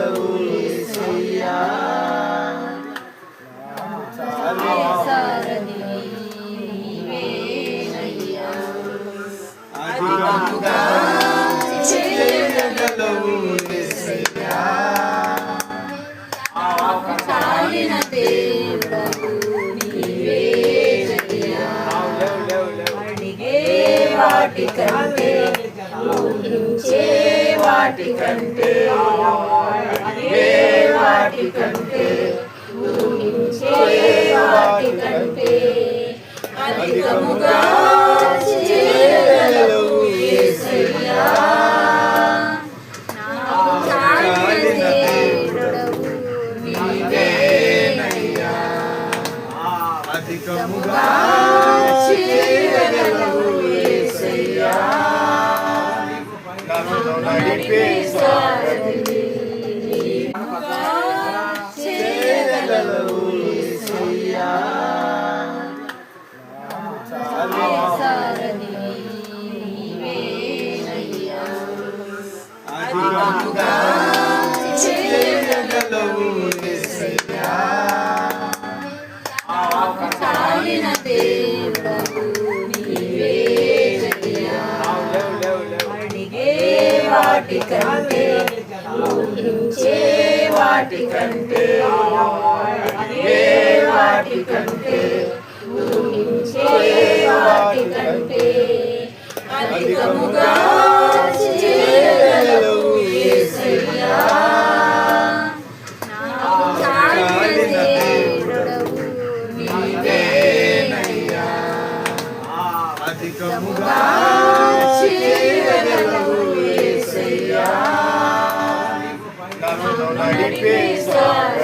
చేయగలవు యేసయ్యా. సారథి నీవేనయ్యా. అధికముగా చేయగలవు యేసయ్యా. చాలిన దేవుడవు నీవేనయ్యా. అడిగే వాటి కంటే ఊహించే వాటి కంటే అడిగే వాటి కంటే ఊహించే వాటి కంటే అధికముగా చేయగలవు యేసయ్యా. నాకు చాలిన దేవుడవు నీవేనయ్యా. అధికముగా చేయగలవు యేసయ్యా. నన్ను నడిపే సారథి చేయగలవు యేసయ్యా. సారథి నీవేనయ్యా. అధికముగా చేయగలవు యేసయ్యా. చాలిన దేవుడవు నీవేనయ్యా. అడిగే వాటి కంటే ఊహించే వాటి కంటే అడిగే వాటి కంటే ఊహించే వాటి కంటే అధికముగా చేయగలవు యేసయ్యా. నాకు చాలిన దేవుడవు నీవేనయ్యా. అధికముగా చేయగలవు యేసయ్యా. నన్ను నడిపే సారథి